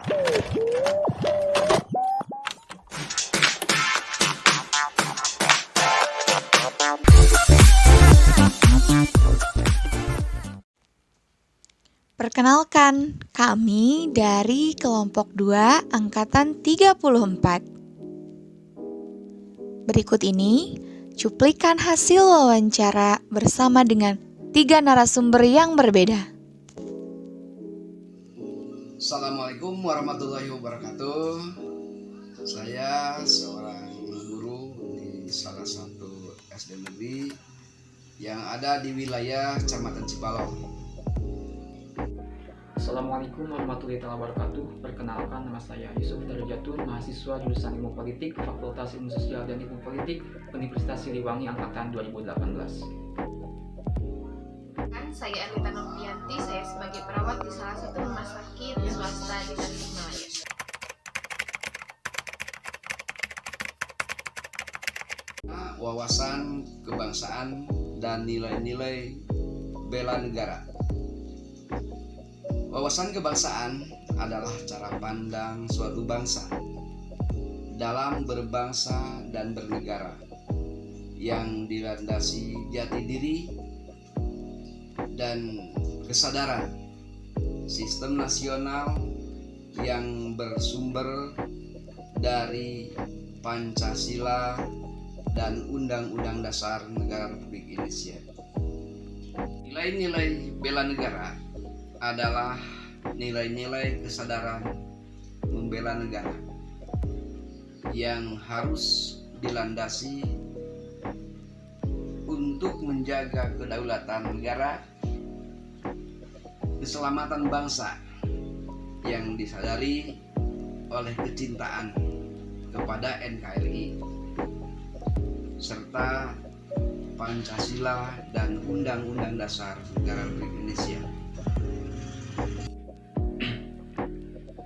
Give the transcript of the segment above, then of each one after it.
Perkenalkan, kami dari kelompok 2 angkatan 34. Berikut ini cuplikan hasil wawancara bersama dengan 3 narasumber yang berbeda. Assalamualaikum warahmatullahi wabarakatuh. Saya seorang guru di salah satu SD negeri yang ada di wilayah Kecamatan Cipalong. Assalamualaikum warahmatullahi wabarakatuh. Perkenalkan, nama saya Yusuf Darajatun, mahasiswa jurusan Ilmu Politik, Fakultas Ilmu Sosial dan Ilmu Politik, Universitas Siliwangi angkatan 2018. Saya Erlita Novianti, saya sebagai perawat di salah satu rumah sakit swasta di Tasikmalaya. Wawasan kebangsaan dan nilai-nilai bela negara. Wawasan kebangsaan adalah cara pandang suatu bangsa dalam berbangsa dan bernegara yang dilandasi jati diri dan kesadaran sistem nasional yang bersumber dari Pancasila dan Undang-Undang Dasar Negara Republik Indonesia. Nilai-nilai bela negara adalah nilai-nilai kesadaran membela negara yang harus dilandasi untuk menjaga kedaulatan negara, keselamatan bangsa yang disadari oleh kecintaan kepada NKRI serta Pancasila dan Undang-Undang Dasar Negara Republik Indonesia.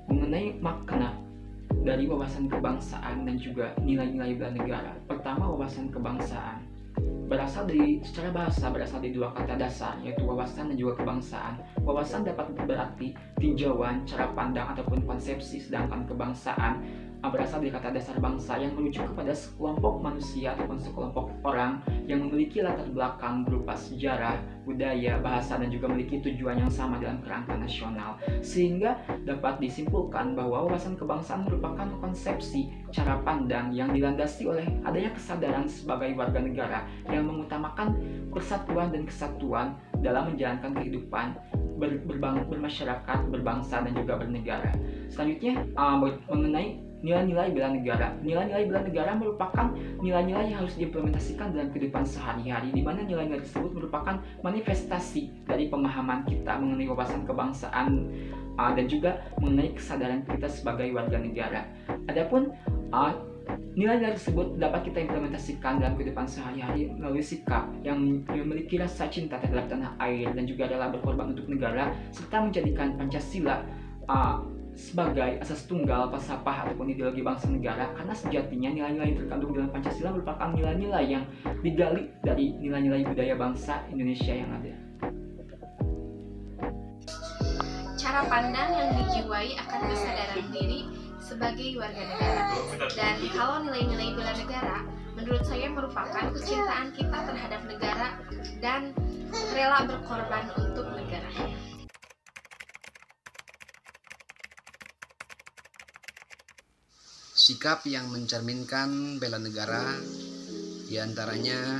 Mengenai makna dari wawasan kebangsaan dan juga nilai-nilai bela negara. Pertama, wawasan kebangsaan berasal dari dua kata dasar, yaitu wawasan dan juga kebangsaan. Wawasan dapat berarti tinjauan, cara pandang ataupun konsepsi, sedangkan kebangsaan berasal dari kata dasar bangsa yang merujuk kepada sekelompok manusia ataupun sekelompok orang yang memiliki latar belakang berupa sejarah, budaya, bahasa, dan juga memiliki tujuan yang sama dalam kerangka nasional. Sehingga dapat disimpulkan bahwa wawasan kebangsaan merupakan konsepsi cara pandang yang dilandasi oleh adanya kesadaran sebagai warga negara yang mengutamakan persatuan dan kesatuan dalam menjalankan kehidupan bermasyarakat, berbangsa, dan juga bernegara. Selanjutnya, mengenai nilai-nilai bela negara. Nilai-nilai bela negara merupakan nilai-nilai yang harus diimplementasikan dalam kehidupan sehari-hari, di mana nilai-nilai tersebut merupakan manifestasi dari pemahaman kita mengenai wawasan kebangsaan dan juga mengenai kesadaran kita sebagai warga negara. Adapun nilai-nilai tersebut dapat kita implementasikan dalam kehidupan sehari-hari melalui sikap yang memiliki rasa cinta terhadap tanah air dan juga rela berkorban untuk negara, serta menjadikan Pancasila sebagai asas tunggal, falsafah ataupun ideologi bangsa negara, karena sejatinya nilai-nilai yang terkandung dalam Pancasila merupakan nilai-nilai yang digali dari nilai-nilai budaya bangsa Indonesia yang ada. Cara pandang yang dijiwai akan kesadaran diri sebagai warga negara. Dan kalau nilai-nilai bela negara, menurut saya merupakan kecintaan kita terhadap negara dan rela berkorban untuk negaranya. Sikap yang mencerminkan bela negara diantaranya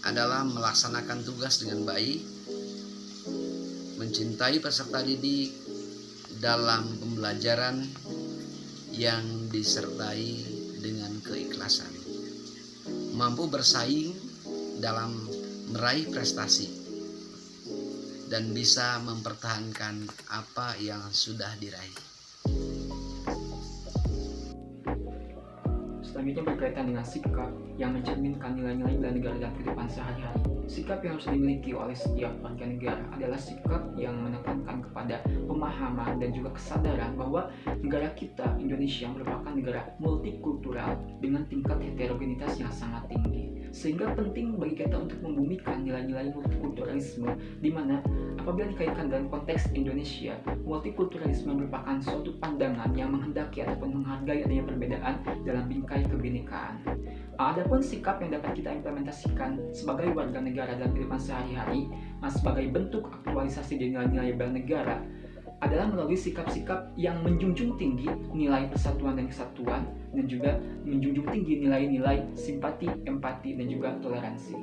adalah melaksanakan tugas dengan baik, mencintai peserta didik dalam pembelajaran yang disertai dengan keikhlasan, mampu bersaing dalam meraih prestasi, dan bisa mempertahankan apa yang sudah diraih. Selanjutnya berkaitan dengan sikap yang mencerminkan nilai-nilai bela negara dalam kehidupan sehari-hari. Sikap yang harus dimiliki oleh setiap warga negara adalah sikap yang menekankan kepada pemahaman dan juga kesadaran bahwa negara kita, Indonesia, merupakan negara multikultural dengan tingkat heterogenitas yang sangat tinggi. Sehingga penting bagi kita untuk membumikan nilai-nilai multikulturalisme, di mana apabila dikaitkan dalam konteks Indonesia, multikulturalisme merupakan suatu pandangan yang menghendaki ataupun menghargai adanya perbedaan dalam bingkai kebinekaan. Adapun sikap yang dapat kita implementasikan sebagai warga negara dalam kehidupan sehari-hari, sebagai bentuk aktualisasi dari nilai-nilai bela negara, adalah melalui sikap-sikap yang menjunjung tinggi nilai persatuan dan kesatuan, dan juga menjunjung tinggi nilai-nilai simpati, empati, dan juga toleransi.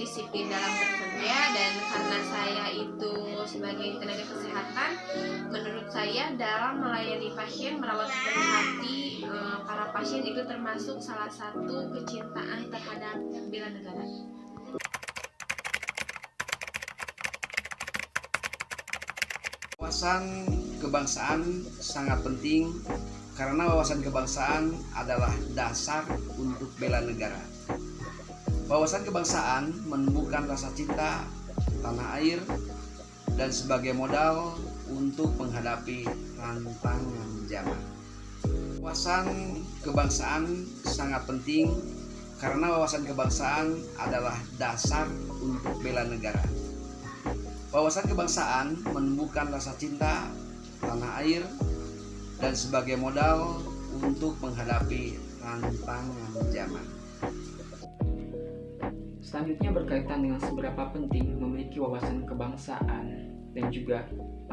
Disiplin dalam bekerja, dan karena saya itu sebagai tenaga kesehatan, menurut saya dalam melayani pasien, merawat sepenuh hati para pasien itu termasuk salah satu kecintaan terhadap bela negara. Wawasan kebangsaan sangat penting karena wawasan kebangsaan adalah dasar untuk bela negara. Wawasan kebangsaan menumbuhkan rasa cinta tanah air dan sebagai modal untuk menghadapi tantangan zaman. Wawasan kebangsaan sangat penting karena wawasan kebangsaan adalah dasar untuk bela negara. Wawasan kebangsaan menumbuhkan rasa cinta tanah air dan sebagai modal untuk menghadapi tantangan zaman. Selanjutnya berkaitan dengan seberapa penting memiliki wawasan kebangsaan dan juga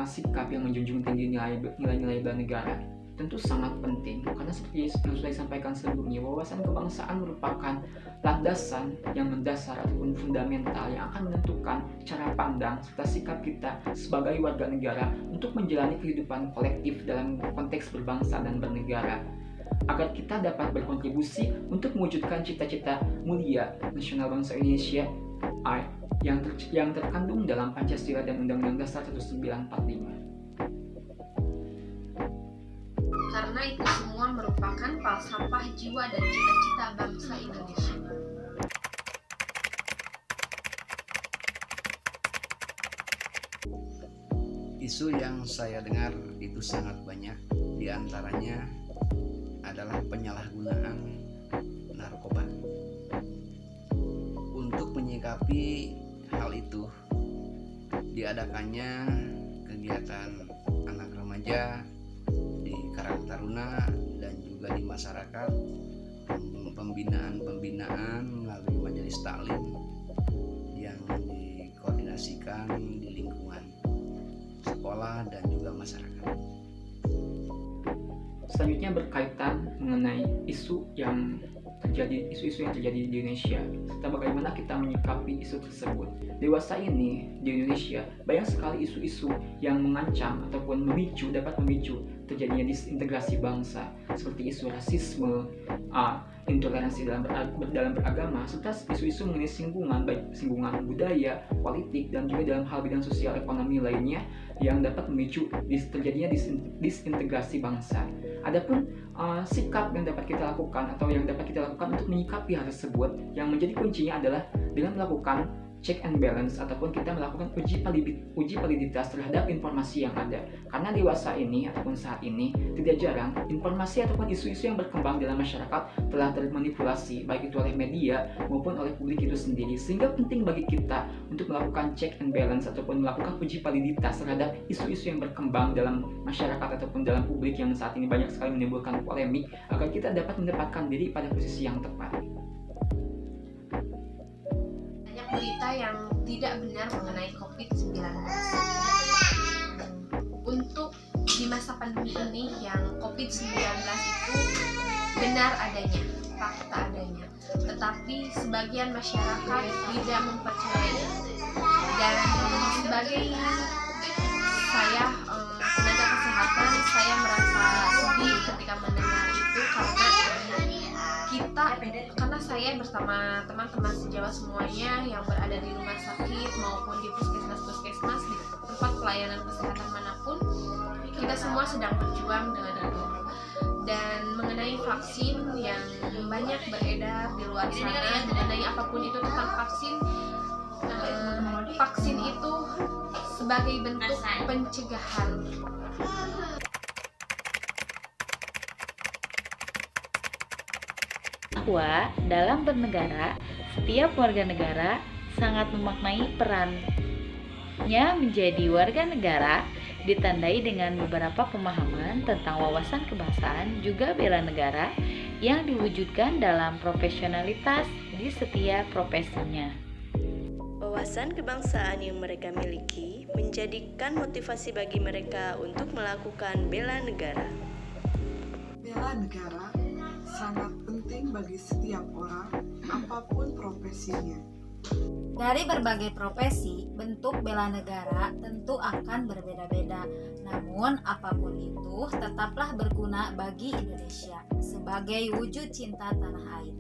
sikap yang menjunjung tinggi nilai-nilai bela negara. Tentu sangat penting karena seperti yang sudah disampaikan sebelumnya, wawasan kebangsaan merupakan landasan yang mendasar ataupun fundamental yang akan menentukan cara pandang serta sikap kita sebagai warga negara untuk menjalani kehidupan kolektif dalam konteks berbangsa dan bernegara, agar kita dapat berkontribusi untuk mewujudkan cita-cita mulia nasional bangsa Indonesia yang terkandung dalam Pancasila dan Undang-Undang Dasar 1945. Karena itu semua merupakan falsafah jiwa dan cita-cita bangsa Indonesia. Isu yang saya dengar itu sangat banyak, diantaranya adalah penyalahgunaan narkoba. Untuk menyikapi hal itu, diadakannya kegiatan anak remaja di Karang Taruna dan juga di masyarakat, pembinaan melalui majelis taklim yang dikoordinasikan di lingkungan sekolah dan juga masyarakat. Selanjutnya berkaitan mengenai isu yang terjadi di Indonesia serta bagaimana kita menyikapi isu tersebut. Dewasa ini di Indonesia banyak sekali isu-isu yang mengancam ataupun dapat memicu terjadinya disintegrasi bangsa, seperti isu rasisme, intoleransi dalam beragama, serta isu-isu mengenai singgungan budaya, politik, dan juga dalam hal bidang sosial ekonomi lainnya yang dapat memicu terjadinya disintegrasi bangsa. Adapun sikap yang dapat kita lakukan untuk menyikapi hal tersebut, yang menjadi kuncinya adalah dengan melakukan check and balance ataupun kita melakukan uji validitas terhadap informasi yang ada. Karena dewasa ini ataupun saat ini tidak jarang informasi ataupun isu-isu yang berkembang dalam masyarakat telah termanipulasi, baik itu oleh media maupun oleh publik itu sendiri, sehingga penting bagi kita untuk melakukan check and balance ataupun melakukan uji validitas terhadap isu-isu yang berkembang dalam masyarakat ataupun dalam publik yang saat ini banyak sekali menimbulkan polemik, agar kita dapat mendapatkan diri pada posisi yang tepat. Berita yang tidak benar mengenai COVID-19. Untuk di masa pandemi ini, yang COVID-19 itu benar adanya, fakta adanya, tetapi sebagian masyarakat tidak mempercayai. Dan sebagai saya tenaga kesehatan, saya merasa sedih ketika mendengar itu, karena saya bersama teman-teman sejawat semuanya yang berada di rumah sakit maupun di puskesmas di tempat pelayanan kesehatan manapun, kita semua sedang berjuang dengan itu. Dan mengenai vaksin yang banyak beredar di luar sana, mengenai apapun itu tentang vaksin, vaksin itu sebagai bentuk pencegahan. Bahwa dalam bernegara, setiap warga negara sangat memaknai perannya menjadi warga negara, ditandai dengan beberapa pemahaman tentang wawasan kebangsaan juga bela negara yang diwujudkan dalam profesionalitas di setiap profesinya. Wawasan kebangsaan yang mereka miliki menjadikan motivasi bagi mereka untuk melakukan bela negara. Bela negara sangat penting bagi setiap orang, apapun profesinya. Dari berbagai profesi, bentuk bela negara tentu akan berbeda-beda. Namun, apapun itu tetaplah berguna bagi Indonesia sebagai wujud cinta tanah air.